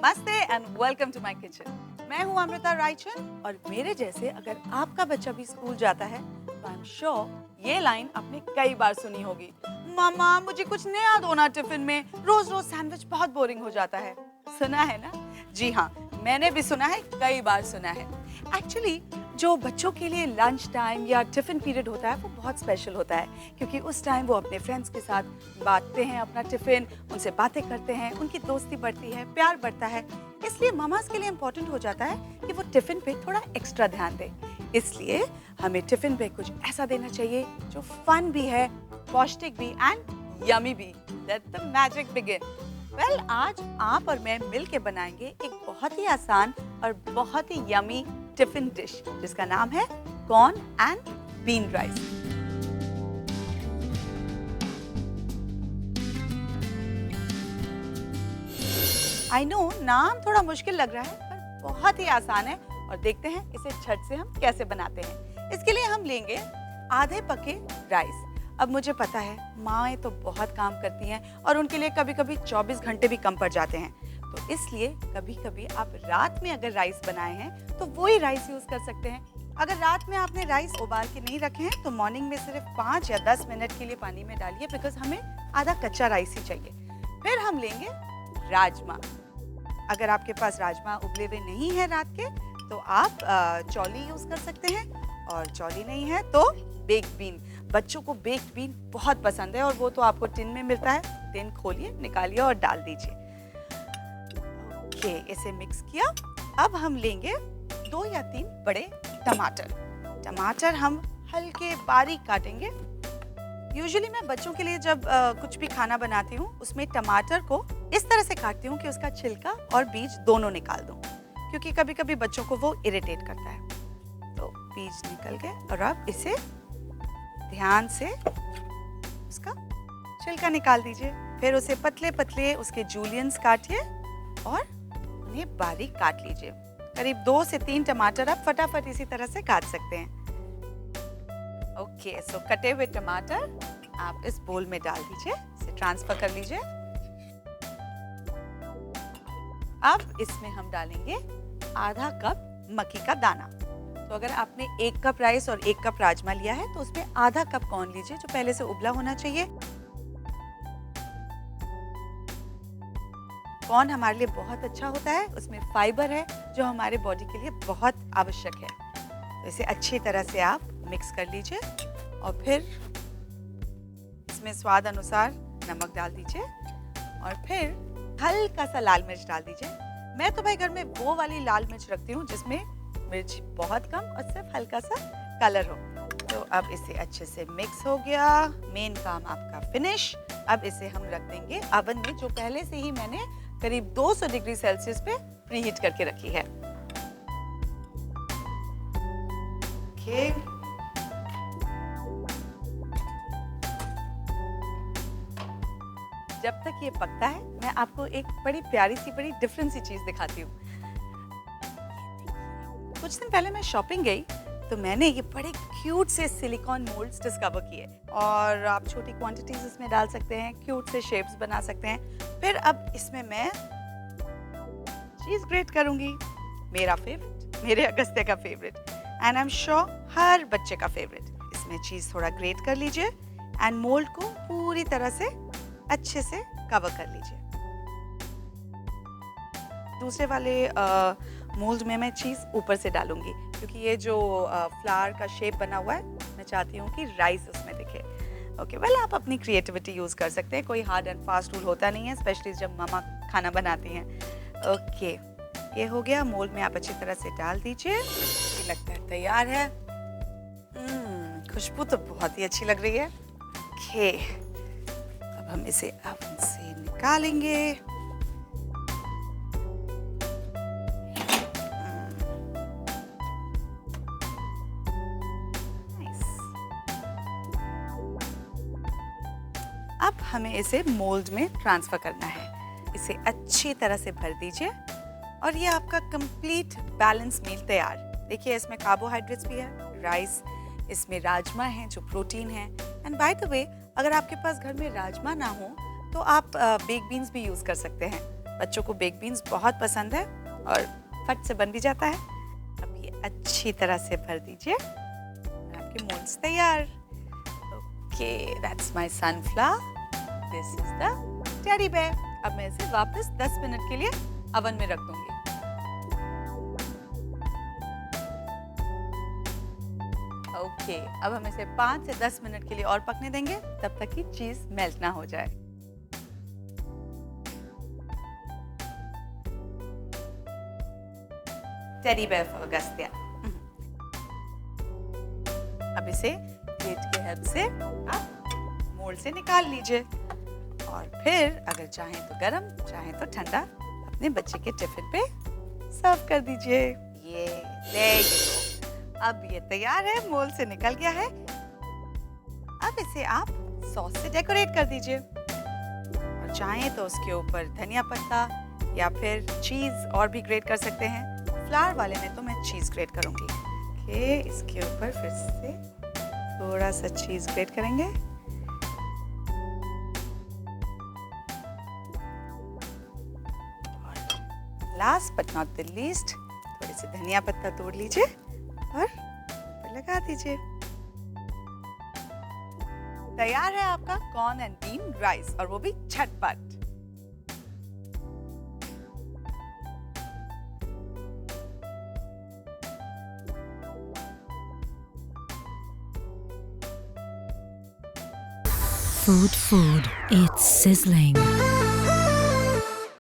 नमस्ते and welcome to my kitchen. मैं हूं अमृता रायचंद और मेरे जैसे अगर आपका बच्चा भी स्कूल जाता है तो आई एम श्योर ये लाइन आपने कई बार सुनी होगी। मामा मुझे कुछ नया दो ना टिफिन में, रोज रोज सैंडविच बहुत बोरिंग हो जाता है। सुना है ना? जी हाँ, मैंने भी सुना है, कई बार सुना है। एक्चुअली जो बच्चों के लिए लंच टाइम या टिफिन पीरियड होता है वो बहुत स्पेशल होता है, क्योंकि उस टाइम वो अपने फ्रेंड्स के साथ बांटते हैं अपना टिफिन, उनसे बातें करते हैं, उनकी दोस्ती बढ़ती है, प्यार बढ़ता है। इसलिए ममास के लिए इम्पोर्टेंट हो जाता है कि वो टिफिन पे थोड़ा एक्स्ट्रा ध्यान दें। इसलिए हमें टिफिन पे कुछ ऐसा देना चाहिए जो फन भी है, पौष्टिक भी एंड यमी भी। Let the magic begin. Well, आज आप और मैं मिलके बनाएंगे एक बहुत ही आसान और बहुत ही यमी टिफिन डिश जिसका नाम है corn and bean rice. I know नाम थोड़ा मुश्किल लग रहा है पर बहुत ही आसान है और देखते हैं इसे झट से हम कैसे बनाते हैं। इसके लिए हम लेंगे आधे पके राइस। अब मुझे पता है माएँ तो बहुत काम करती हैं और उनके लिए कभी कभी 24 घंटे भी कम पड़ जाते हैं, तो इसलिए कभी कभी आप रात में अगर राइस बनाए हैं तो वही राइस यूज कर सकते हैं। अगर रात में आपने राइस उबाल के नहीं रखे हैं तो मॉर्निंग में सिर्फ 5 या 10 मिनट के लिए पानी में डालिए, बिकॉज हमें आधा कच्चा राइस ही चाहिए। फिर हम लेंगे राजमा। अगर आपके पास राजमा उबले हुए नहीं है रात के तो आप चौली यूज कर सकते हैं, और चौली नहीं है तो बेक्ड बीन। बच्चों को बेक्ड बीन बहुत पसंद है और वो तो आपको टिन में मिलता है। टिन खोलिए, निकालिए और डाल दीजिए। ओके, इसे मिक्स किया। अब हम लेंगे 2 या 3 बड़े टमाटर। टमाटर हम हल्के बारीक काटेंगे। यूजुअली मैं बच्चों के लिए जब कुछ भी खाना बनाती हूँ उसमें टमाटर को इस तरह से काटती हूँ कि उसका छिलका और बीज दोनों निकाल दूँ, क्योंकि कभी कभी बच्चों को वो इरिटेट करता है। तो बीज निकल गए और अब इसे ध्यान से उसका छिलका निकाल दीजिए। फिर उसे पतले पतले उसके जूलियंस काटिए और उन्हें बारीक काट लीजिए। करीब 2 से 3 टमाटर आप फटाफट इसी तरह से काट सकते हैं। ओके, सो कटे हुए टमाटर आप इस बोल में डाल दीजिए, इसे ट्रांसफर कर लीजिए। अब इसमें हम डालेंगे आधा कप मक्की का दाना। तो अगर आपने 1 कप राइस और 1 कप राजमा लिया है तो उसमें आधा कप कॉर्न लीजिए जो पहले से उबला होना चाहिए। कॉर्न हमारे लिए बहुत अच्छा होता है, उसमें फाइबर है जो हमारे बॉडी के लिए बहुत आवश्यक है। तो इसे अच्छी तरह से आप मिक्स कर लीजिए और फिर इसमें स्वाद अनुसार नमक डाल दीजिए और फिर हल्का सा लाल मिर्च डाल दीजिए। मैं तो भाई घर में वो वाली लाल मिर्च रखती हूँ जिसमें मिर्च बहुत कम और सिर्फ हल्का सा कलर हो। तो अब इसे अच्छे से मिक्स हो गया। मेन काम आपका फिनिश। अब इसे हम रख देंगे अवन में, जो पहले से ही मैंने करीब 200 डिग्री सेल्सियस पे प्रीहीट करके रखी है। ओके, जब तक ये पकता है मैं आपको एक बड़ी प्यारी सी, बड़ी डिफरेंट सी चीज दिखाती हूँ। कुछ दिन पहले मैं शॉपिंग गई तो मैंने ये बड़े क्यूट से सिलिकॉन मोल्ड्स डिस्कवर किए, और आप छोटी क्वांटिटीज इसमें डाल सकते हैं, क्यूट से शेप्स बना सकते हैं। फिर अब इसमें मैं चीज ग्रेट करूंगी, मेरा फेवरेट, मेरे अगस्त्य का favourite, and I am sure हर बच्चे का फेवरेट। इसमें चीज थोड़ा ग्रेट कर लीजिए एंड मोल्ड को पूरी तरह से अच्छे से कवर कर लीजिए। दूसरे वाले मोल्ड में मैं चीज़ ऊपर से डालूंगी, क्योंकि ये जो फ्लावर का शेप बना हुआ है मैं चाहती हूँ कि राइस उसमें दिखे। ओके, वेल, आप अपनी क्रिएटिविटी यूज़ कर सकते हैं, कोई हार्ड एंड फास्ट रूल होता नहीं है, स्पेशली जब मामा खाना बनाती हैं। ओके, ये हो गया। मोल्ड में आप अच्छी तरह से डाल दीजिए। ये लगता है तैयार है। खुशबू तो बहुत ही अच्छी लग रही है। ओके, अब हम इसे ओवन से निकालेंगे। अब हमें इसे मोल्ड में ट्रांसफर करना है। इसे अच्छी तरह से भर दीजिए और ये आपका कंप्लीट बैलेंस मील तैयार। देखिए, इसमें कार्बोहाइड्रेट्स भी है, राइस, इसमें राजमा है जो प्रोटीन है। एंड बाय द वे, अगर आपके पास घर में राजमा ना हो तो आप बेक बीन्स भी यूज़ कर सकते हैं। बच्चों को बेक बीन्स बहुत पसंद है और फट से बन भी जाता है। अब ये अच्छी तरह से भर दीजिए। आपके मोल्ड्स तैयार। Okay, that's my sunflower, this is the teddy bear. अब मैं इसे वापस 10 मिनट के लिए ओवन में रख दूंगी। ओके, अब हम इसे 5 से 10 मिनट के लिए और पकने देंगे, तब तक कि चीज मेल्ट ना हो जाए। Teddy bear for Agastya. अब इसे प्लेट की हेल्प से आप मोल्ड से निकाल लीजिए और फिर अगर चाहें तो गरम, चाहें तो ठंडा अपने बच्चे के टिफिन पे सर्व कर दीजिए। ये there you go। अब ये तैयार है, मोल्ड से निकल गया है। अब इसे आप सॉस से डेकोरेट कर दीजिए और चाहें तो उसके ऊपर धनिया पत्ता या फिर चीज और भी ग्रेट कर सकते हैं। फ्लावर वाले में तो मैं चीज ग्रेट करूंगी। ओके, इसके ऊपर फिर से थोड़ा सा चीज ग्रेट करेंगे। और last but not the least, थोड़ी सी धनिया पत्ता तोड़ लीजिए और ऊपर लगा दीजिए। तैयार है आपका कॉर्न एंड बीन राइस, और वो भी झटपट। Food, it's sizzling.